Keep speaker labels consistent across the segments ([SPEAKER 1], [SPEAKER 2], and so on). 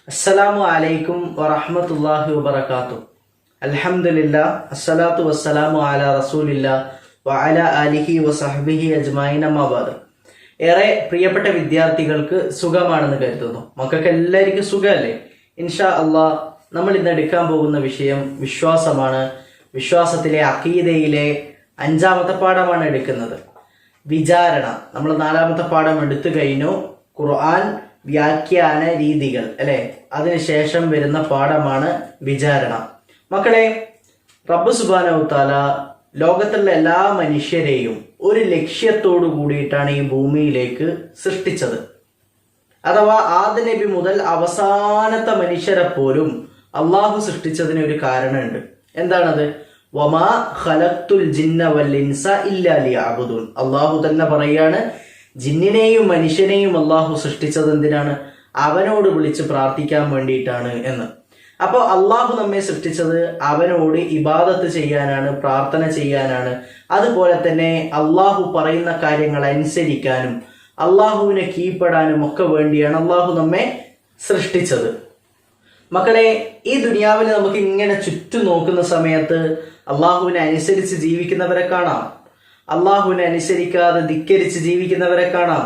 [SPEAKER 1] അസ്സലാമു അലൈക്കും വറഹ്മത്തുള്ളാഹി വബറകാതുഹു. അൽഹംദുലില്ലാഹ് അസ്സലാത്തു വസ്സലാമു അലാ റസൂലില്ലാഹ് വഅലാ ആലിഹി വസഹ്ബിഹി അജ്മഈൻ അമ്മാ ബഅദ്. ഏറെ പ്രിയപ്പെട്ട വിദ്യാർത്ഥികൾക്ക് സുഖമാണെന്ന് കരുതുന്നു. മക്കൾക്ക് എല്ലാവർക്കും സുഖമല്ലേ? ഇൻഷാ അള്ളാഹ് നമ്മൾ ഇന്ന് എടുക്കാൻ പോകുന്ന വിഷയം വിശ്വാസമാണ്. വിശ്വാസത്തിലെ അഖീദയിലെ 5-ാമത്തെ പാഠമാണ് എടുക്കുന്നത്. വിചാരണ. നമ്മൾ 4-ാമത്തെ പാഠം എടുത്തു കഴിഞ്ഞു. ഖുർആൻ വ്യാഖ്യാന രീതികൾ അല്ലെ, അതിനുശേഷം വരുന്ന പാഠമാണ് വിചാരണ. മക്കളെ, റബ്ബ് സുബ്ഹാനഹു തആല ലോകത്തുള്ള എല്ലാ മനുഷ്യരെയും ഒരു ലക്ഷ്യത്തോടു കൂടിയിട്ടാണ് ഈ ഭൂമിയിലേക്ക് സൃഷ്ടിച്ചത്. അഥവാ ആദം നബി മുതൽ അവസാനത്തെ മനുഷ്യരെ പോലും അള്ളാഹു സൃഷ്ടിച്ചതിന് ഒരു കാരണമുണ്ട്. എന്താണത്? വമാ ഖലഖ്തുൽ ജിന്ന വൽ ഇൻസ ഇല്ലാ ലിയഅ്ബുദൂൻ. അള്ളാഹു തന്നെ പറയാണ്, ജിന്നിനെയും മനുഷ്യനെയും അള്ളാഹു സൃഷ്ടിച്ചത് എന്തിനാണ്? അവനോട് വിളിച്ച് പ്രാർത്ഥിക്കാൻ വേണ്ടിയിട്ടാണ് എന്ന്. അപ്പോൾ അള്ളാഹു നമ്മെ സൃഷ്ടിച്ചത് അവനോട് ഇബാദത്ത് ചെയ്യാനാണ്, പ്രാർത്ഥന ചെയ്യാനാണ്. അതുപോലെ തന്നെ അള്ളാഹു പറയുന്ന കാര്യങ്ങൾ അനുസരിക്കാനും അള്ളാഹുവിനെ കീഴ്പ്പെടാനും ഒക്കെ വേണ്ടിയാണ് അള്ളാഹു നമ്മെ സൃഷ്ടിച്ചത്. മക്കളെ, ഈ ദുനിയാവിൽ നമുക്ക് ഇങ്ങനെ ചുറ്റും നോക്കുന്ന സമയത്ത് അള്ളാഹുവിനെ അനുസരിച്ച് ജീവിക്കുന്നവരെ കാണാം, അള്ളാഹുവിനെ അനുസരിക്കാതെ ധിക്കരിച്ച് ജീവിക്കുന്നവരെ കാണാം.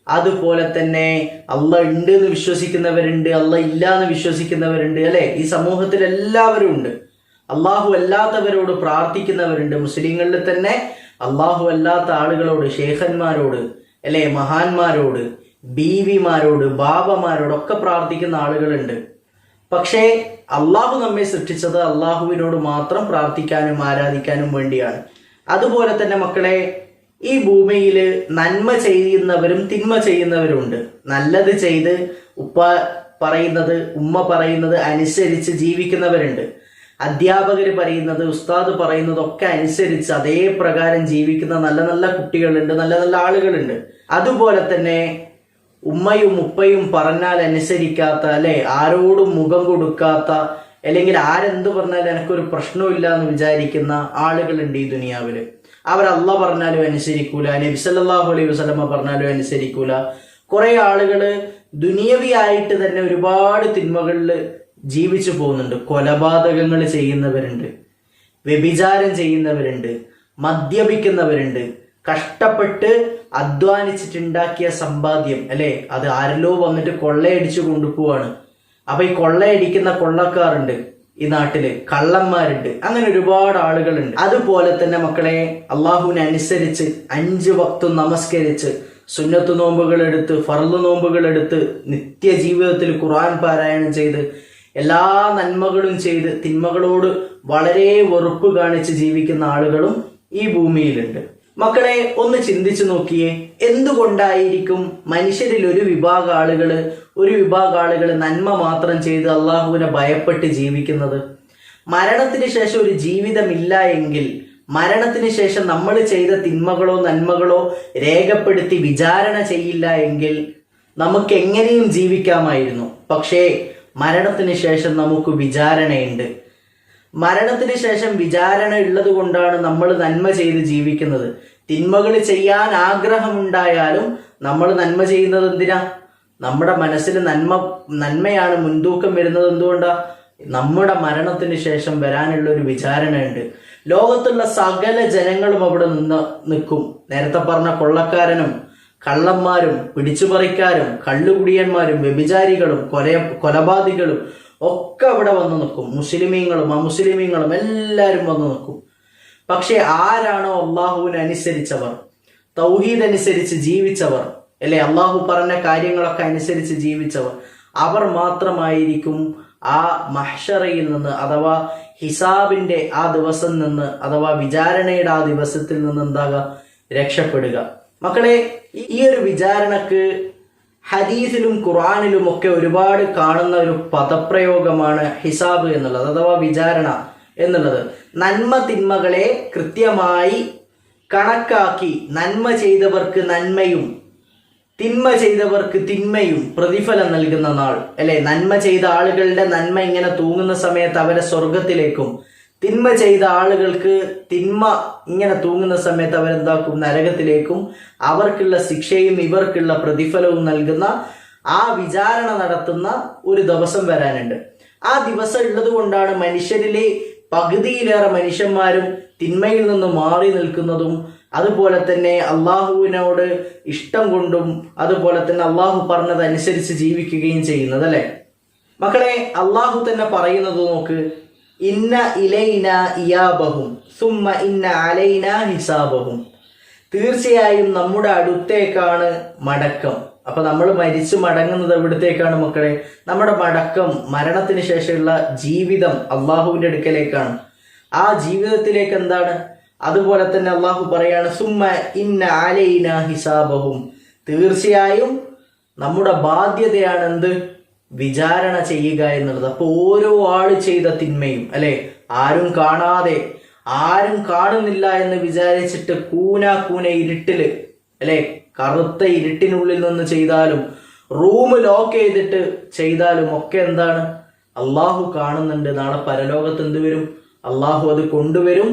[SPEAKER 1] അതുപോലെ തന്നെ അള്ളാഹ് ഉണ്ട് എന്ന് വിശ്വസിക്കുന്നവരുണ്ട്, അള്ളാഹ് ഇല്ല എന്ന് വിശ്വസിക്കുന്നവരുണ്ട് അല്ലെ? ഈ സമൂഹത്തിൽ എല്ലാവരും ഉണ്ട്. അള്ളാഹു അല്ലാത്തവരോട് പ്രാർത്ഥിക്കുന്നവരുണ്ട്. മുസ്ലിങ്ങളിൽ തന്നെ അള്ളാഹു അല്ലാത്ത ആളുകളോട്, ഷേഖന്മാരോട് അല്ലെ, മഹാന്മാരോട്, ബീവിമാരോട്, ബാബമാരോടൊക്കെ പ്രാർത്ഥിക്കുന്ന ആളുകളുണ്ട്. പക്ഷേ അള്ളാഹു നമ്മെ സൃഷ്ടിച്ചത് അള്ളാഹുവിനോട് മാത്രം പ്രാർത്ഥിക്കാനും ആരാധിക്കാനും വേണ്ടിയാണ്. അതുപോലെ തന്നെ മക്കളെ, ഈ ഭൂമിയിൽ നന്മ ചെയ്യുന്നവരും തിന്മ ചെയ്യുന്നവരും ഉണ്ട്. നല്ലത് ചെയ്ത് ഉപ്പ പറയുന്നത്, ഉമ്മ പറയുന്നത് അനുസരിച്ച് ജീവിക്കുന്നവരുണ്ട്. അധ്യാപകർ പറയുന്നത്, ഉസ്താദ് പറയുന്നതൊക്കെ അനുസരിച്ച് അതേ പ്രകാരം ജീവിക്കുന്ന നല്ല നല്ല കുട്ടികളുണ്ട്, നല്ല നല്ല ആളുകളുണ്ട്. അതുപോലെ തന്നെ ഉമ്മയും ഉപ്പയും പറഞ്ഞാൽ അനുസരിക്കാത്ത അല്ലെ, ആരോടും മുഖം കൊടുക്കാത്ത, അല്ലെങ്കിൽ ആരെന്ത് പറഞ്ഞാലും എനിക്കൊരു പ്രശ്നമില്ല എന്ന് വിചാരിക്കുന്ന ആളുകളുണ്ട് ഈ ദുനിയാവില്. അവർ അള്ളാഹ് പറഞ്ഞാലും അനുസരിക്കൂല, നബി സല്ലല്ലാഹു അലൈഹി വസല്ലമ പറഞ്ഞാലും അനുസരിക്കൂല. കുറെ ആളുകള് ദുനിയവിയായിട്ട് തന്നെ ഒരുപാട് തിന്മകളിൽ ജീവിച്ചു പോകുന്നുണ്ട്. കൊലപാതകങ്ങൾ ചെയ്യുന്നവരുണ്ട്, വ്യഭിചാരം ചെയ്യുന്നവരുണ്ട്, മദ്യപിക്കുന്നവരുണ്ട്, കഷ്ടപ്പെട്ട് അധ്വാനിച്ചിട്ടുണ്ടാക്കിയ സമ്പാദ്യം അല്ലെ, അത് ആരെല്ലോ വന്നിട്ട് കൊള്ളയടിച്ചു കൊണ്ടുപോവാണ്. അപ്പൊ ഈ കൊള്ളയടിക്കുന്ന കൊള്ളക്കാരുണ്ട് ഈ നാട്ടില്, കള്ളന്മാരുണ്ട്, അങ്ങനെ ഒരുപാട് ആളുകളുണ്ട്. അതുപോലെ തന്നെ മക്കളെ, അള്ളാഹുവിനെ അനുസരിച്ച് 5 വക്തും നമസ്കരിച്ച് സുന്നത്ത് നോമ്പുകൾ എടുത്ത്, ഫർള് നോമ്പുകൾ എടുത്ത്, നിത്യജീവിതത്തിൽ ഖുർആൻ പാരായണം ചെയ്ത്, എല്ലാ നന്മകളും ചെയ്ത് തിന്മകളോട് വളരെ വെറുപ്പ് കാണിച്ച് ജീവിക്കുന്ന ആളുകളും ഈ ഭൂമിയിലുണ്ട്. മക്കളെ, ഒന്ന് ചിന്തിച്ചു നോക്കിയേ, എന്തുകൊണ്ടായിരിക്കും മനുഷ്യരിൽ ഒരു വിഭാഗം ആളുകള് നന്മ മാത്രം ചെയ്ത് അള്ളാഹുവിനെ ഭയപ്പെട്ട് ജീവിക്കുന്നത്? മരണത്തിന് ശേഷം ഒരു ജീവിതമില്ല എങ്കിൽ, മരണത്തിന് ശേഷം നമ്മൾ ചെയ്ത തിന്മകളോ നന്മകളോ രേഖപ്പെടുത്തി വിചാരണ ചെയ്യില്ല എങ്കിൽ നമുക്ക് എങ്ങനെയും ജീവിക്കാമായിരുന്നു. പക്ഷേ മരണത്തിന് ശേഷം നമുക്ക് വിചാരണയുണ്ട്. മരണത്തിന് ശേഷം വിചാരണ ഉള്ളത് കൊണ്ടാണ് നമ്മൾ നന്മ ചെയ്ത് ജീവിക്കുന്നത്. തിന്മകൾ ചെയ്യാൻ ആഗ്രഹമുണ്ടായാലും നമ്മൾ നന്മ ചെയ്യുന്നത് എന്തിനാ? നമ്മുടെ മനസ്സിൽ നന്മയാണ് മുൻതൂക്കം വരുന്നത്. എന്തുകൊണ്ടാ? നമ്മുടെ മരണത്തിന് ശേഷം വരാനുള്ള ഒരു വിചാരണയുണ്ട്. ലോകത്തുള്ള സകല ജനങ്ങളും അവിടെ നിൽക്കും. നേരത്തെ പറഞ്ഞ കൊള്ളക്കാരനും കള്ളന്മാരും പിടിച്ചുപറിക്കാരും കള്ളുകുടിയന്മാരും വ്യഭിചാരികളും കൊലപാതകളും ഒക്കെ അവിടെ വന്ന് നിൽക്കും. മുസ്ലിമീങ്ങളും അമുസ്ലിമീങ്ങളും എല്ലാവരും വന്ന് നിൽക്കും. പക്ഷെ ആരാണോ അള്ളാഹുവിനെ അനുസരിച്ചവർ, തൗഹീദ് അനുസരിച്ച് ജീവിച്ചവർ അല്ലെ, അള്ളാഹു പറഞ്ഞ കാര്യങ്ങളൊക്കെ അനുസരിച്ച് ജീവിച്ചവർ, അവർ മാത്രമായിരിക്കും ആ മഹ്ശറയിൽ നിന്ന്, അഥവാ ഹിസാബിന്റെ ആ ദിവസം നിന്ന്, അഥവാ വിചാരണയുടെ ആ ദിവസത്തിൽ നിന്ന് എന്താകുക? രക്ഷപ്പെടുക. മക്കളെ, ഈ ഒരു വിചാരണക്ക് ഹദീസിലും ഖുർആനിലും ഒക്കെ ഒരുപാട് കാണുന്ന ഒരു പദപ്രയോഗമാണ് ഹിസാബ് എന്നുള്ളത്, അഥവാ വിചാരണ എന്നുള്ളത്. നന്മ തിന്മകളെ കൃത്യമായി കണക്കാക്കി നന്മ ചെയ്തവർക്ക് നന്മയും തിന്മ ചെയ്തവർക്ക് തിന്മയും പ്രതിഫലം നൽകുന്ന നാൾ അല്ലെ. നന്മ ചെയ്ത ആളുകളുടെ നന്മ ഇങ്ങനെ തൂങ്ങുന്ന സമയത്ത് അവരെ സ്വർഗത്തിലേക്കും, തിന്മ ചെയ്ത ആളുകൾക്ക് തിന്മ ഇങ്ങനെ തൂങ്ങുന്ന സമയത്ത് അവരെന്താക്കും? നരകത്തിലേക്കും. അവർക്കുള്ള ശിക്ഷയും ഇവർക്കുള്ള പ്രതിഫലവും നൽകുന്ന ആ വിചാരണ നടത്തുന്ന ഒരു ദിവസം വരാനുണ്ട്. ആ ദിവസം ഉള്ളത് കൊണ്ടാണ് മനുഷ്യരിലെ പകുതിയിലേറെ മനുഷ്യന്മാരും തിന്മയിൽ നിന്ന് മാറി നിൽക്കുന്നതും അതുപോലെ തന്നെ അള്ളാഹുവിനോട് ഇഷ്ടം കൊണ്ടും അതുപോലെ തന്നെ അള്ളാഹു പറഞ്ഞതനുസരിച്ച് ജീവിക്കുകയും ചെയ്യുന്നത് അല്ലെ മക്കളെ. അള്ളാഹു തന്നെ പറയുന്നത് നോക്ക്, ഇന്ന ഇലൈന ഇയാബഹും സുമ്മ ഇന്ന അലൈന ഹിസാബഹും. തീർച്ചയായും നമ്മുടെ അടുത്തേക്കാണ് മടക്കം. അപ്പൊ നമ്മൾ മരിച്ചു മടങ്ങുന്നത് എവിടത്തേക്കാണ് മക്കളെ? നമ്മുടെ മടക്കം, മരണത്തിന് ശേഷമുള്ള ജീവിതം അള്ളാഹുവിന്റെ അടുക്കലേക്കാണ്. ആ ജീവിതത്തിലേക്ക് എന്താണ്? അതുപോലെ തന്നെ അള്ളാഹു പറയാണ് സുമ്മ ഇന്ന അലൈന ഹിസാബഹും. തീർച്ചയായും നമ്മുടെ ബാധ്യതയാണ് എന്ത്? വിചാരണ ചെയ്യുക എന്നുള്ളത്. അപ്പൊ ഓരോ ആള് ചെയ്ത തിന്മയും അല്ലെ, ആരും കാണാതെ, ആരും കാണുന്നില്ല എന്ന് വിചാരിച്ചിട്ട് കൂന ഇരുട്ടില് അല്ലെ, കറുത്ത ഇരുട്ടിനുള്ളിൽ നിന്ന് ചെയ്താലും റൂം ലോക്ക് ചെയ്തിട്ട് ചെയ്താലും ഒക്കെ എന്താണ്? അള്ളാഹു കാണുന്നുണ്ട്. നാളെ പരലോകത്ത് എന്ത് വരും? അള്ളാഹു അത് കൊണ്ടുവരും.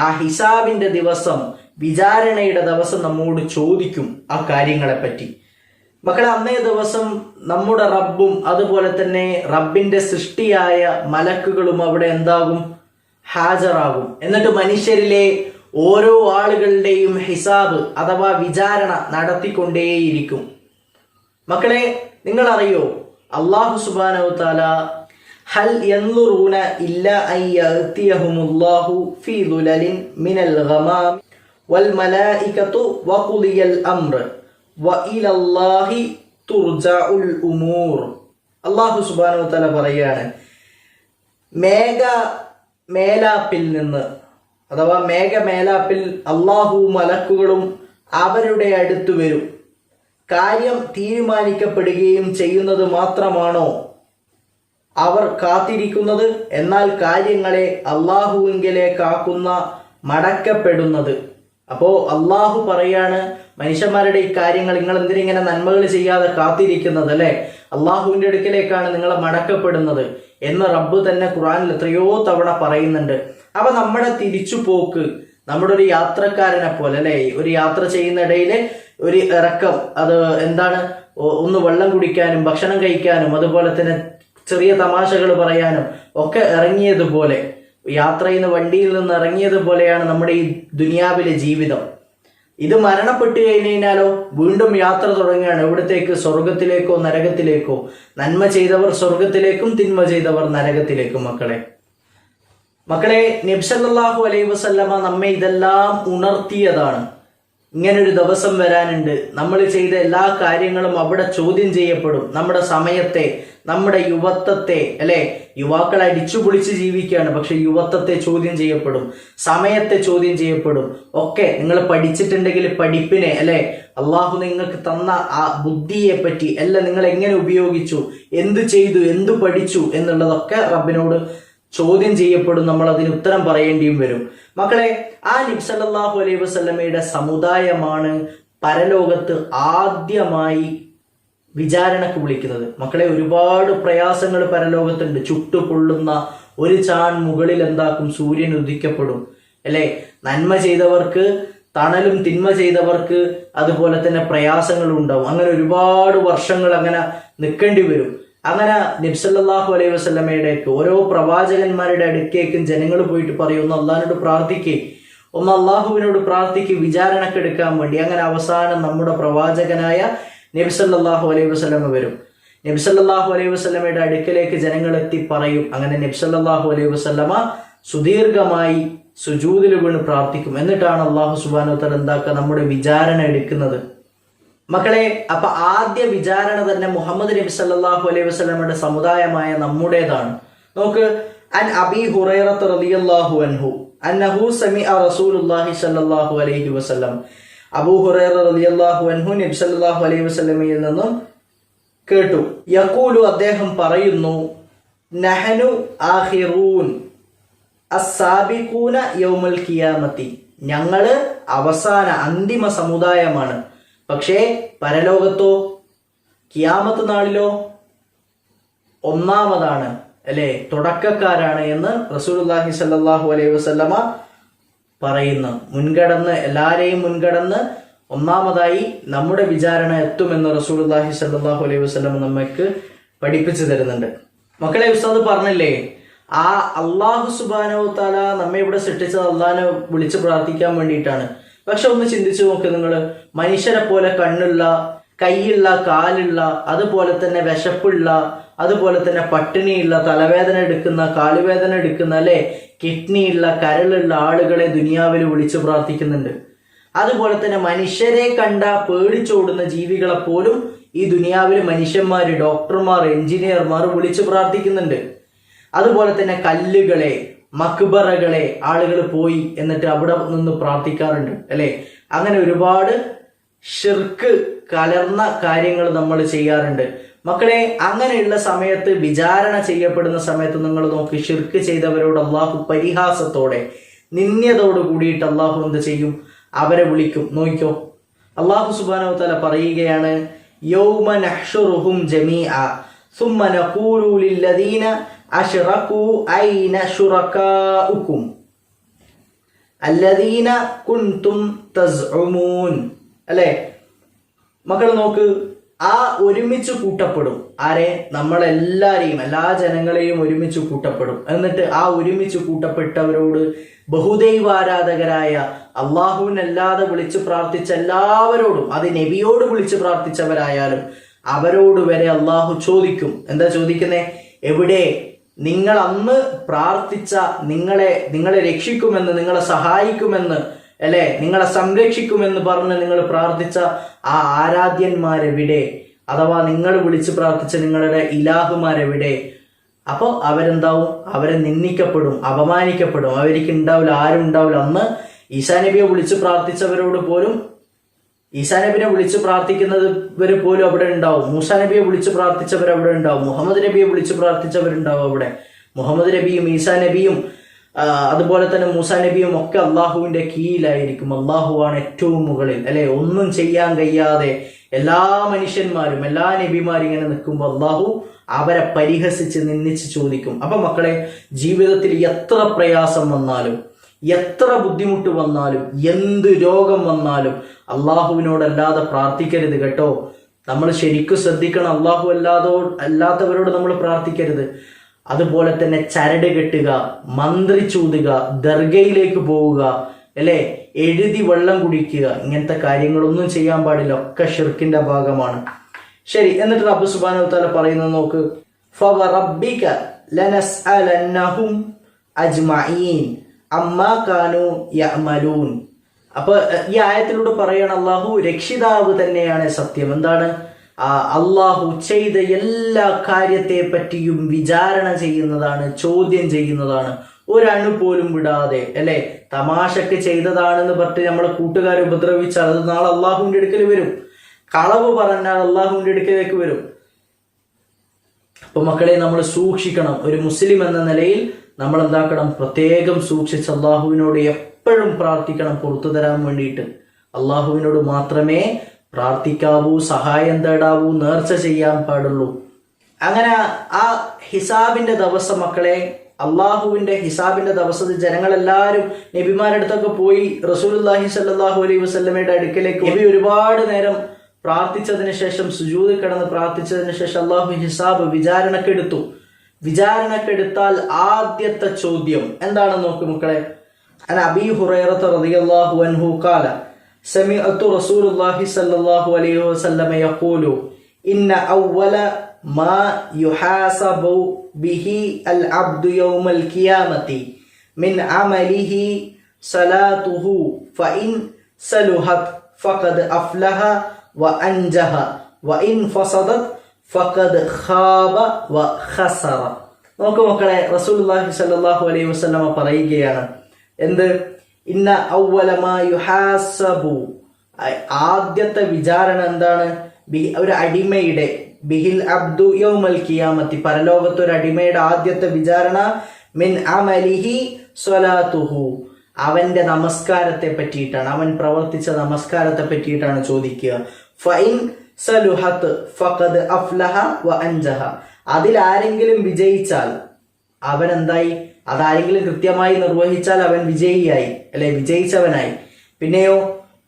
[SPEAKER 1] ആ ഹിസാബിന്റെ ദിവസം, വിചാരണയുടെ ദിവസം നമ്മോട് ചോദിക്കും ആ കാര്യങ്ങളെ പറ്റി. മക്കളെ, അന്നേ ദിവസം നമ്മുടെ റബ്ബും അതുപോലെ തന്നെ റബ്ബിന്റെ സൃഷ്ടിയായ മലക്കുകളും അവിടെ എന്താകും? ഹാജരാകും. എന്നിട്ട് മനുഷ്യരിലെ ഓരോ ആളുകളുടെയും ഹിസാബ് അഥവാ വിചാരണ നടത്തിക്കൊണ്ടേയിരിക്കും. മക്കളെ, നിങ്ങൾ അറിയോ അല്ലാഹു സുബ്ഹാനഹു വതആല ഹൽ യൻളുറൂന ഇല്ല അൻ യഅതിയഹുമുല്ലാഹു ഫീ ദുലലിൻ മിനൽ ഗമാം വൽ മലായികതു വഖുദിയൽ അംർ വഇലല്ലാഹി തുർജഉൽ ഉമൂർ. അല്ലാഹു സുബ്ഹാനഹു വതആല പറയാണ്, മേലാപ്പിൽ നിന്ന് അഥവാ മേലാപ്പിൽ അള്ളാഹു മലക്കുകളും അവരുടെ അടുത്ത് വരും. കാര്യം തീരുമാനിക്കപ്പെടുകയും ചെയ്യുന്നത് മാത്രമാണോ അവർ കാത്തിരിക്കുന്നത്? എന്നാൽ കാര്യങ്ങളെ അള്ളാഹുവിങ്കലേക്കാക്കുന്ന മടക്കപ്പെടുന്നത്. അപ്പോ അള്ളാഹു പറയാണ്, മനുഷ്യന്മാരുടെ ഈ കാര്യങ്ങൾ നിങ്ങൾ എന്തിനിങ്ങനെ നന്മകൾ ചെയ്യാതെ കാത്തിരിക്കുന്നത് അല്ലെ? അള്ളാഹുവിന്റെ അടുക്കലേക്കാണ് നിങ്ങളെ മടക്കപ്പെടുന്നത് എന്ന് റബ്ബ് തന്നെ ഖുർആനിൽ എത്രയോ തവണ പറയുന്നുണ്ട്. അപ്പൊ നമ്മുടെ തിരിച്ചുപോക്ക് നമ്മുടെ ഒരു യാത്രക്കാരനെ പോലെ അല്ലെ, ഒരു യാത്ര ചെയ്യുന്നിടയിൽ ഒരു ഇറക്കം, അത് എന്താണ്? ഒന്ന് വെള്ളം കുടിക്കാനും ഭക്ഷണം കഴിക്കാനും അതുപോലെ തന്നെ ചെറിയ തമാശകൾ പറയാനും ഒക്കെ ഇറങ്ങിയതുപോലെ, യാത്ര ചെയ്യുന്ന വണ്ടിയിൽ നിന്ന് ഇറങ്ങിയതുപോലെയാണ് നമ്മുടെ ഈ ദുനിയാവിലെ ജീവിതം. ഇത് മരണപ്പെട്ടു കഴിഞ്ഞാലോ വീണ്ടും യാത്ര തുടങ്ങുകയാണ്. എവിടത്തേക്ക്? സ്വർഗത്തിലേക്കോ നരകത്തിലേക്കോ? നന്മ ചെയ്തവർ സ്വർഗത്തിലേക്കും തിന്മ ചെയ്തവർ നരകത്തിലേക്കും. മക്കളെ, നബി സല്ലല്ലാഹു അലൈഹി വസല്ലമ നമ്മെ ഇതെല്ലാം ഉണർത്തിയതാണ്. ഇങ്ങനൊരു ദിവസം വരാനുണ്ട്. നമ്മൾ ചെയ്ത എല്ലാ കാര്യങ്ങളും അവിടെ ചോദ്യം ചെയ്യപ്പെടും. നമ്മുടെ സമയത്തെ, നമ്മുടെ യുവത്വത്തെ അല്ലെ, യുവാക്കൾ അടിച്ചു പൊളിച്ച് ജീവിക്കുകയാണ്, പക്ഷെ യുവത്വത്തെ ചോദ്യം ചെയ്യപ്പെടും, സമയത്തെ ചോദ്യം ചെയ്യപ്പെടും. ഒക്കെ നിങ്ങൾ പഠിച്ചിട്ടുണ്ടെങ്കിൽ പഠിപ്പിനെ അല്ലെ, അള്ളാഹു നിങ്ങൾക്ക് തന്ന ആ ബുദ്ധിയെ പറ്റി എല്ലാം നിങ്ങൾ എങ്ങനെ ഉപയോഗിച്ചു, എന്ത് ചെയ്തു, എന്തു പഠിച്ചു എന്നുള്ളതൊക്കെ റബ്ബിനോട് ചോദ്യം ചെയ്യപ്പെടും. നമ്മൾ അതിന് ഉത്തരം പറയേണ്ടിയും വരും. മക്കളെ, ആ നബി സല്ലല്ലാഹു അലൈഹി വസല്ലമയുടെ സമുദായമാണ് പരലോകത്ത് ആദ്യമായി വിചാരണക്ക് വിളിക്കുന്നത്. മക്കളെ, ഒരുപാട് പ്രയാസങ്ങൾ പരലോകത്തുണ്ട്. ചുട്ടുപൊള്ളുന്ന ഒരു ചാൺ മുകളിൽ എന്താക്കും? സൂര്യൻ ഉദിക്കപ്പെടും അല്ലെ. നന്മ ചെയ്തവർക്ക് തണലും തിന്മ ചെയ്തവർക്ക് അതുപോലെ തന്നെ പ്രയാസങ്ങളും ഉണ്ടാവും. അങ്ങനെ ഒരുപാട് വർഷങ്ങൾ അങ്ങനെ നിൽക്കേണ്ടി വരും. അങ്ങനെ നബി സല്ലല്ലാഹു അലൈഹി വസല്ലമയുടെ ഓരോ പ്രവാചകന്മാരുടെ അടുക്കേക്കും ജനങ്ങൾ പോയിട്ട് പറയും, ഒന്ന് അള്ളാഹിനോട് പ്രാർത്ഥിക്കേ, ഒന്ന് അള്ളാഹുവിനോട് പ്രാർത്ഥിക്ക് വിചാരണക്കെടുക്കാൻ വേണ്ടി. അങ്ങനെ അവസാനം നമ്മുടെ പ്രവാചകനായ നബി സല്ലല്ലാഹു അലൈഹി വസല്ലമ വരും. നബി സല്ലല്ലാഹു അലൈഹി വസല്ലമയുടെ അടുക്കലേക്ക് ജനങ്ങൾ എത്തി പറയും. അങ്ങനെ നബി സല്ലല്ലാഹു അലൈഹി വസല്ലമ സുദീർഘമായി സുജൂദിൽ വീണ് പ്രാർത്ഥിക്കും. എന്നിട്ടാണ് അള്ളാഹു സുബ്ഹാനഹു വ തആല എന്താക്കുക? നമ്മുടെ വിചാരണ എടുക്കുന്നത്. മക്കളെ, അപ്പൊ ആദ്യ വിചാരണ തന്നെ മുഹമ്മദ് നബി സല്ലല്ലാഹു അലൈഹി വസല്ലമയുടെ സമുദായമായ നമ്മുടേതാണ്. നോക്ക്, അൻ അബീ ഹുറൈറ റളിയല്ലാഹു അൻഹു അന്നഹു സമിഅ റസൂലുള്ളാഹി സ്വല്ലല്ലാഹു അലൈഹി വസല്ലം. അബൂ ഹുറൈറ റളിയല്ലാഹു അൻഹു നബി സല്ലല്ലാഹു അലൈഹി വസല്ലമയിൽ നിന്നും കേട്ടു. യഖൂലു, അദ്ദേഹം പറയുന്നു, നഹനു ആഖിറൂൻ അസ്സാബിഖൂന യൗമൽ ഖിയാമത്തി. ഞങ്ങള് അവസാന അന്തിമ സമുദായമാണ്. പക്ഷേ പരലോകത്തോ, ഖിയാമത്ത് നാളിലോ ഒന്നാമതാണ് അല്ലെ, തുടക്കക്കാരാണ് എന്ന് റസൂലുള്ളാഹി സ്വല്ലല്ലാഹു അലൈഹി വസല്ലമ പറയുന്നു. മുൻകടന്ന്, എല്ലാരെയും മുൻകടന്ന് ഒന്നാമതായി നമ്മുടെ വിചാരണ എത്തുമെന്ന് റസൂലുള്ളാഹി സ്വല്ലല്ലാഹു അലൈഹി വസല്ലം നമുക്ക് പഠിപ്പിച്ചു തരുന്നുണ്ട്. മക്കളെ, ഉസ്താദ് പറഞ്ഞില്ലേ, ആ അള്ളാഹു സുബ്ഹാനഹു വ തആല നമ്മെ ഇവിടെ സൃഷ്ടിച്ചത് അള്ളാഹിനെ വിളിച്ച് പ്രാർത്ഥിക്കാൻ വേണ്ടിയിട്ടാണ്. പക്ഷെ ഒന്ന് ചിന്തിച്ചു നോക്ക് നിങ്ങൾ, മനുഷ്യരെ പോലെ കണ്ണുള്ള, കൈയുള്ള, കാലുള്ള, അതുപോലെ തന്നെ വിശപ്പുള്ള, അതുപോലെ തന്നെ പട്ടിണിയുള്ള, തലവേദന എടുക്കുന്ന, കാലുവേദന എടുക്കുന്ന, അല്ലെ, കിഡ്നിയുള്ള, കരളുള്ള ആളുകളെ ദുനിയാവിൽ വിളിച്ച് പ്രാർത്ഥിക്കുന്നുണ്ട്. അതുപോലെ തന്നെ മനുഷ്യരെ കണ്ട പേടിച്ചോടുന്ന ജീവികളെ പോലും ഈ ദുനിയാവിൽ മനുഷ്യന്മാര്, ഡോക്ടർമാർ, എഞ്ചിനീയർമാർ വിളിച്ച് പ്രാർത്ഥിക്കുന്നുണ്ട്. അതുപോലെ തന്നെ കല്ലുകളെ, മക്ബറകളെ ആളുകൾ പോയി എന്നിട്ട് അവിടെ നിന്ന് പ്രാർത്ഥിക്കാറുണ്ട്, അല്ലെ. അങ്ങനെ ഒരുപാട് ഷിർക്ക് കലർന്ന കാര്യങ്ങൾ നമ്മൾ ചെയ്യാറുണ്ട്. മക്കളെ, അങ്ങനെയുള്ള സമയത്ത്, വിചാരണ ചെയ്യപ്പെടുന്ന സമയത്ത് നിങ്ങൾ നോക്കി, ഷിർക്ക് ചെയ്തവരോട് അള്ളാഹു പരിഹാസത്തോടെ, നിന്ദ്യതയോട് കൂടിയിട്ട് അള്ളാഹു എന്ത് ചെയ്യും? അവരെ വിളിക്കും. നോക്കിക്കോ, അള്ളാഹു സുബ്ഹാനഹു വ തആല പറയുകയാണ്, യൗമ നഹ്ശുറുഹും ജമീഅ സുമ്മ നഖൂലു ലില്ലദീന അശ്റകൂ ഐന ശുറകാഉകും അല്ലദീന കുൻതും തസ്ഉമൂൻ. അല്ലെ മക്കൾ, നോക്ക്, ആ ഒരുമിച്ച് കൂട്ടപ്പെടും. ആരെ? നമ്മളെല്ലാരെയും, എല്ലാ ജനങ്ങളെയും ഒരുമിച്ച് കൂട്ടപ്പെടും. എന്നിട്ട് ആ ഒരുമിച്ച് കൂട്ടപ്പെട്ടവരോട് ബഹുദൈവാരാധകരായ, അള്ളാഹുവിനല്ലാതെ വിളിച്ച് പ്രാർത്ഥിച്ച എല്ലാവരോടും, അത് നബിയോട് വിളിച്ച് പ്രാർത്ഥിച്ചവരായാലും അവരോട് വരെ അള്ളാഹു ചോദിക്കും. എന്താ ചോദിക്കുന്നേ? എവിടെ നിങ്ങൾ അന്ന് പ്രാർത്ഥിച്ച, നിങ്ങളെ രക്ഷിക്കുമെന്ന്, നിങ്ങളെ സഹായിക്കുമെന്ന്, അല്ലെ, നിങ്ങളെ സംരക്ഷിക്കുമെന്ന് പറഞ്ഞ് നിങ്ങൾ പ്രാർത്ഥിച്ച ആ ആരാധ്യന്മാരെവിടെ? അഥവാ നിങ്ങൾ വിളിച്ച് പ്രാർത്ഥിച്ച നിങ്ങളുടെ ഇലാഹുമാരെവിടെ? അപ്പോൾ അവരെന്താവും? അവരെ നിന്ദിക്കപ്പെടും, അപമാനിക്കപ്പെടും. അവർക്ക് ഉണ്ടാവില്ല, ആരും ഉണ്ടാവില്ല. അന്ന് ഈസാ നബിയെ വിളിച്ച് പ്രാർത്ഥിച്ചവരോട് പോലും, ഈസാ നബിനെ വിളിച്ച് പ്രാർത്ഥിക്കുന്നവർ പോലും അവിടെ ഉണ്ടാവും. മൂസാ നബിയെ വിളിച്ച് പ്രാർത്ഥിച്ചവർ അവിടെ ഉണ്ടാവും. മുഹമ്മദ് നബിയെ വിളിച്ച് പ്രാർത്ഥിച്ചവരുണ്ടാവും അവിടെ. മുഹമ്മദ് നബിയും ഈസാ നബിയും അതുപോലെ തന്നെ മൂസാ നബിയും ഒക്കെ അള്ളാഹുവിന്റെ കീഴിലായിരിക്കും. അള്ളാഹുവാണ് ഏറ്റവും മുകളിൽ, അല്ലെ. ഒന്നും ചെയ്യാൻ കഴിയാതെ എല്ലാ മനുഷ്യന്മാരും, എല്ലാ നബിമാരും ഇങ്ങനെ നിൽക്കുമ്പോൾ അള്ളാഹു അവരെ പരിഹസിച്ച്, നിന്ദിച്ച് ചോദിക്കും. അപ്പൊ മക്കളെ, ജീവിതത്തിൽ എത്ര പ്രയാസം വന്നാലും, എത്ര ബുദ്ധിമുട്ട് വന്നാലും, എന്ത് രോഗം വന്നാലും അള്ളാഹുവിനോടല്ലാതെ പ്രാർത്ഥിക്കരുത് കേട്ടോ. നമ്മൾ ശരിക്കും ശ്രദ്ധിക്കണം. അല്ലാത്തവരോട് നമ്മൾ പ്രാർത്ഥിക്കരുത്. അതുപോലെ തന്നെ ചരട് കെട്ടുക, മന്ത്രിച്ചൂതുക, ദർഗയിലേക്ക് പോവുക, അല്ലെ, എഴുതി വെള്ളം കുടിക്കുക, ഇങ്ങനത്തെ കാര്യങ്ങളൊന്നും ചെയ്യാൻ പാടില്ല. ഒക്കെ ഷിർക്കിന്റെ ഭാഗമാണ്. ശരി, എന്നിട്ട് റബ്ബ് സുബ്ഹാനഹു വ തആല പറയുന്നത് നോക്ക്, ഫവറബ്ബിക ലനസ്അലന്നഹും അജ്മഈൻ അമ്മാ കാനൂ യഅമലൂൻ. അപ്പൊ ഈ ആയത്തിലൂടെ പറയണ അള്ളാഹു രക്ഷിതാവ് തന്നെയാണ് സത്യം. എന്താണ്? അള്ളാഹു ചെയ്ത എല്ലാ കാര്യത്തെ പറ്റിയും വിചാരണ ചെയ്യുന്നതാണ്, ചോദ്യം ചെയ്യുന്നതാണ്, ഒരണു പോലും വിടാതെ, അല്ലെ. തമാശക്ക് ചെയ്തതാണെന്ന് പറഞ്ഞിട്ട് നമ്മളെ കൂട്ടുകാരെ ഉപദ്രവിച്ചാൽ അത് നാളെ അള്ളാഹുവിന്റെ അടുക്കൽ വരും. കളവ് പറഞ്ഞാൽ അള്ളാഹുവിന്റെ അടുക്കലേക്ക് വരും. അപ്പൊ മക്കളെ, നമ്മൾ സൂക്ഷിക്കണം. ഒരു മുസ്ലിം എന്ന നിലയിൽ നമ്മൾ എന്താക്കണം? പ്രത്യേകം സൂക്ഷിച്ച് അള്ളാഹുവിനോട് എപ്പോഴും പ്രാർത്ഥിക്കണം, പുറത്തു തരാൻ വേണ്ടിയിട്ട്. അള്ളാഹുവിനോട് മാത്രമേ പ്രാർത്ഥിക്കാവൂ, സഹായം തേടാവൂ, നേർച്ച ചെയ്യാൻ പാടുള്ളൂ. അങ്ങനെ ആ ഹിസാബിന്റെ ദിവസം മക്കളെ, അള്ളാഹുവിന്റെ ഹിസാബിന്റെ ദിവസത്തിൽ ജനങ്ങളെല്ലാവരും നബിമാരുടെ അടുത്തൊക്കെ പോയി റസൂലുള്ളാഹി സ്വല്ലല്ലാഹു അലൈഹി വസല്ലമയുടെ അടുക്കലേക്ക് നബി ഒരുപാട് നേരം പ്രാർത്ഥിച്ചതിന് ശേഷം, സുജൂദിൽ കിടന്ന് പ്രാർത്ഥിച്ചതിന് ശേഷം അള്ളാഹു ഹിസാബ്, വിചാരണക്കെടുത്തു. വിചാരണക്കെടുത്താൽ ആദ്യത്തെ ചോദ്യം എന്താണെന്ന് നോക്ക് മക്കളെ. അൻ അബീ ഹുറൈറത റളിയല്ലാഹു അൻഹു ഖാല സമിഅതു റസൂലുള്ളാഹി സ്വല്ലല്ലാഹു അലൈഹി വസല്ലമ യഖൂലു ഇന്ന അവ്വല മാ യുഹാസബു ബിഹി അൽ അബ്ദു യൗമൽ ഖിയാമത്തി മിൻ അമലിഹി സലാത്തുഹു ഫഇൻ സലുഹത് ഫഖദ് അഫ്ലഹ വ അൻജഹ വ ഇൻ ഫസദത് ഫഖദ് ഖാബ വ ഖസറ. നോക്കൂ മക്കളെ, റസൂലുള്ളാഹി സ്വല്ലല്ലാഹു അലൈഹി വസല്ലമ പറയുകയാണ്, എന്ത്? ഇന്ന അവ്വല മാ യുഹാസബു, ആദ്യത്തെ വിചാരണ എന്താണ്? ഒരു അടിമയുടെ, ബിഹിൽ അബ്ദു യൗമൽ ഖിയാമത്തി, പരലോകത്ത് ഒരു അടിമയുടെ ആദ്യത്തെ വിചാരണ, മിൻ അമലിഹി സ്വലാത്തുഹു, അവന്റെ നമസ്കാരത്തെ പറ്റിയിട്ടാണ്, അവൻ പ്രവർത്തിച്ച നമസ്കാരത്തെ പറ്റിയിട്ടാണ് ചോദിക്കുക. ഫൈൻ സലുഹത്ത് ഫഖദ് അഫ്ലഹ വ അൻജഹ, അതിലാരെങ്കിലും വിജയിച്ചാൽ അവൻ എന്തായി? അതാരെങ്കിലും കൃത്യമായി നിർവഹിച്ചാൽ അവൻ വിജയിയായി, അല്ലെ, വിജയിച്ചവനായി. പിന്നെയോ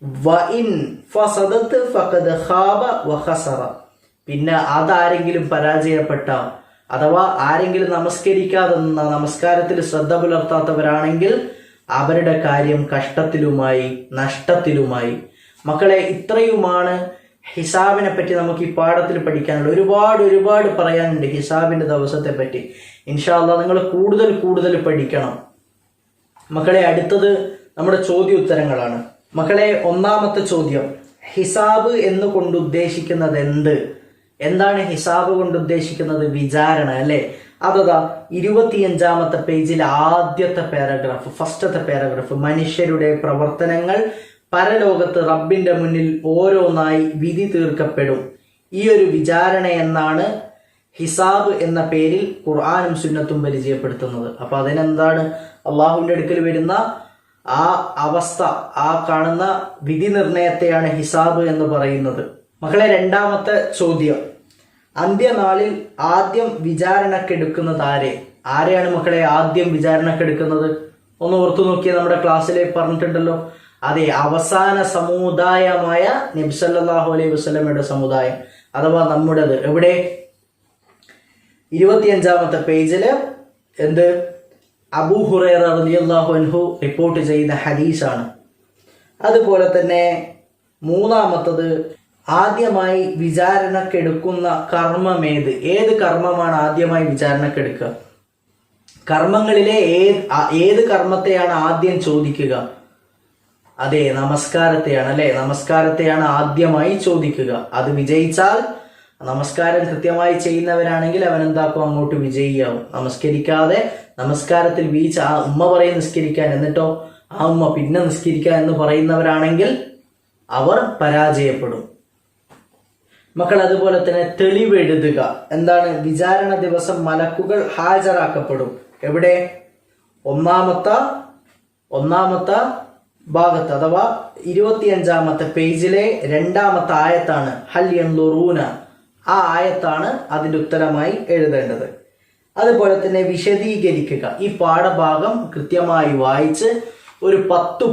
[SPEAKER 1] വഇൻ ഫസദത് ഫഖദ് ഖാബ വഖസറ. പിന്നെ അതാരെങ്കിലും പരാജയപ്പെട്ട, അഥവാ ആരെങ്കിലും നമസ്കരിക്കാതെ നിന്ന, നമസ്കാരത്തിൽ ശ്രദ്ധ പുലർത്താത്തവരാണെങ്കിൽ അവരുടെ കാര്യം കഷ്ടത്തിലുമായി, നഷ്ടത്തിലുമായി. മക്കളെ, ഇത്രയുമാണ് ഹിസാബിനെ പറ്റി നമുക്ക് ഈ പാഠത്തിൽ പഠിക്കാനുള്ള. ഒരുപാട് പറയാനുണ്ട് ഹിസാബിന്റെ ദിവസത്തെ പറ്റി. ഇൻഷാ അല്ലാഹ് നിങ്ങൾ കൂടുതൽ പഠിക്കണം മക്കളെ. അടുത്തത് നമ്മുടെ ചോദ്യോത്തരങ്ങളാണ്. മക്കളെ, ഒന്നാമത്തെ ചോദ്യം, ഹിസാബ് എന്നുകൊണ്ട് ഉദ്ദേശിക്കുന്നത് എന്താണ് ഹിസാബ് കൊണ്ട് ഉദ്ദേശിക്കുന്നത്? വിചാരണ അല്ലെ? അതാ 25-ാമത്തെ പേജിൽ ആദ്യത്തെ പാരഗ്രാഫ്, ഫസ്റ്റത്തെ പാരഗ്രാഫ്, മനുഷ്യരുടെ പ്രവർത്തനങ്ങൾ പരലോകത്ത് റബ്ബിന്റെ മുന്നിൽ ഓരോന്നായി വിധി തീർക്കപ്പെടും. ഈ ഒരു വിചാരണ എന്നാണ് ഹിസാബ് എന്ന പേരിൽ ഖുർആനും സുന്നത്തും പരിചയപ്പെടുത്തുന്നത്. അപ്പൊ അതിനെന്താണ്? അള്ളാഹുവിന്റെ അടുക്കൽ വരുന്ന ആ അവസ്ഥ, ആ കാണുന്ന വിധി നിർണയത്തെയാണ് ഹിസാബ് എന്ന് പറയുന്നത്. മക്കളെ, രണ്ടാമത്തെ ചോദ്യം, അന്ത്യനാളിൽ ആദ്യം വിചാരണക്കെടുക്കുന്നത് ആരെയാണ് മക്കളെ ആദ്യം വിചാരണക്കെടുക്കുന്നത്? ഒന്ന് ഓർത്തു നോക്കിയാൽ നമ്മുടെ ക്ലാസ്സിൽ പറഞ്ഞിട്ടുണ്ടല്ലോ. അതെ, അവസാന സമുദായമായ നബി സല്ലല്ലാഹു അലൈഹി വസല്ലമയുടെ സമുദായം, അഥവാ നമ്മുടേത്. എവിടെ? 25-ാമത്തെ പേജില് അബൂ ഹുറൈറ റളിയല്ലാഹു അൻഹു റിപ്പോർട്ട് ചെയ്യുന്ന ഹദീസാണ്. അതുപോലെ തന്നെ മൂന്നാമത്തത്, ആദ്യമായി വിചാരണക്കെടുക്കുന്ന കർമ്മം ഏത് കർമ്മമാണ് ആദ്യമായി വിചാരണക്കെടുക്കുക? കർമ്മങ്ങളിലെ ഏത് കർമ്മത്തെയാണ് ആദ്യം ചോദിക്കുക? അതെ, നമസ്കാരത്തെയാണ് അല്ലെ? നമസ്കാരത്തെയാണ് ആദ്യമായി ചോദിക്കുക. അത് വിജയിച്ചാൽ, നമസ്കാരം കൃത്യമായി ചെയ്യുന്നവരാണെങ്കിൽ അവൻ എന്താക്കും? അങ്ങോട്ട് വിജയിയാവും. നമസ്കരിക്കാതെ നമസ്കാരത്തിൽ വീഴ്ച, ആ ഉമ്മ പറയും നിസ്കരിക്കാൻ, എന്നിട്ടോ ആ ഉമ്മ പിന്നെ നിസ്കരിക്കാൻ എന്ന് പറയുന്നവരാണെങ്കിൽ അവർ പരാജയപ്പെടും. മക്കൾ, അതുപോലെ തന്നെ തെളിവെഴുതുക. എന്താണ്? വിചാരണ ദിവസം മലക്കുകൾ ഹാജരാക്കപ്പെടും. എവിടെ? ഒന്നാമത്തെ ഭാഗത്ത്, അഥവാ 25-ാമത്തെ പേജിലെ 2-ാമത്തെ ആയത്താണ് ഹൽ യൻദുറൂന. ആ ആയത്താണ് അതിന്റെ ഉത്തരമായി എഴുതേണ്ടത്. അതുപോലെ തന്നെ വിശദീകരിക്കുക. ഈ പാഠഭാഗം കൃത്യമായി വായിച്ച് ഒരു 10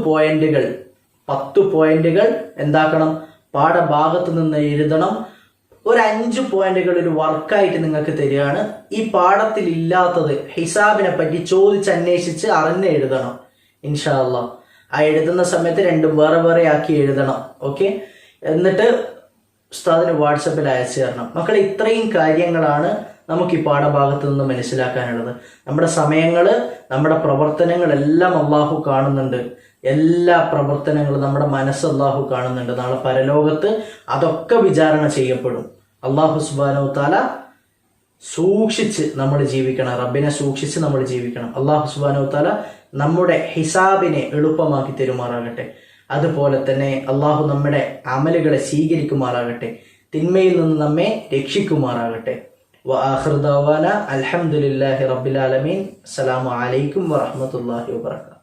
[SPEAKER 1] പോയിന്റുകൾ എന്താക്കണം? പാഠഭാഗത്ത് നിന്ന് എഴുതണം. ഒരു 5 പോയിന്റുകൾ ഒരു വർക്കായിട്ട് നിങ്ങൾക്ക് തരികയാണ്. ഈ പാഠത്തിൽ ഇല്ലാത്തത് ഹിസാബിനെ പറ്റി ചോദിച്ചന്വേഷിച്ച് അറിഞ്ഞ് എഴുതണം ഇൻഷാ അല്ലാഹ്. ആ എഴുതുന്ന സമയത്ത് രണ്ടും വേറെ ആക്കി എഴുതണം. ഓക്കെ, എന്നിട്ട് ഉസ്താദിന് വാട്സപ്പിൽ അയച്ചു തരണം. മക്കളെ, ഇത്രയും കാര്യങ്ങളാണ് നമുക്ക് ഈ പാഠഭാഗത്ത് നിന്ന് മനസ്സിലാക്കാനുള്ളത്. നമ്മുടെ സമയങ്ങള്, നമ്മുടെ പ്രവർത്തനങ്ങളെല്ലാം അള്ളാഹു കാണുന്നുണ്ട്. എല്ലാ പ്രവർത്തനങ്ങളും നമ്മുടെ മനസ്സ് അള്ളാഹു കാണുന്നുണ്ട്. നാളെ പരലോകത്ത് അതൊക്കെ വിചാരണ ചെയ്യപ്പെടും. അള്ളാഹു സുബ്ഹാനഹു തആല സൂക്ഷിച്ച് നമ്മൾ ജീവിക്കണം. റബ്ബിനെ സൂക്ഷിച്ച് നമ്മൾ ജീവിക്കണം. അള്ളാഹു സുബ്ഹാനഹു തആല നമ്മുടെ ഹിസാബിനെ എളുപ്പമാക്കി തരുമാറാകട്ടെ. അതുപോലെ തന്നെ അള്ളാഹു നമ്മുടെ അമലുകളെ സ്വീകരിക്കുമാറാകട്ടെ. തിന്മയിൽ നിന്ന് നമ്മെ രക്ഷിക്കുമാറാകട്ടെ. വആഖിറു ദഅവാന അൽഹംദുലില്ലാഹി റബ്ബിൽ ആലമീൻ. അസ്സലാമു അലൈക്കും വറഹ്മത്തുള്ളാഹി വബറകാതുഹു.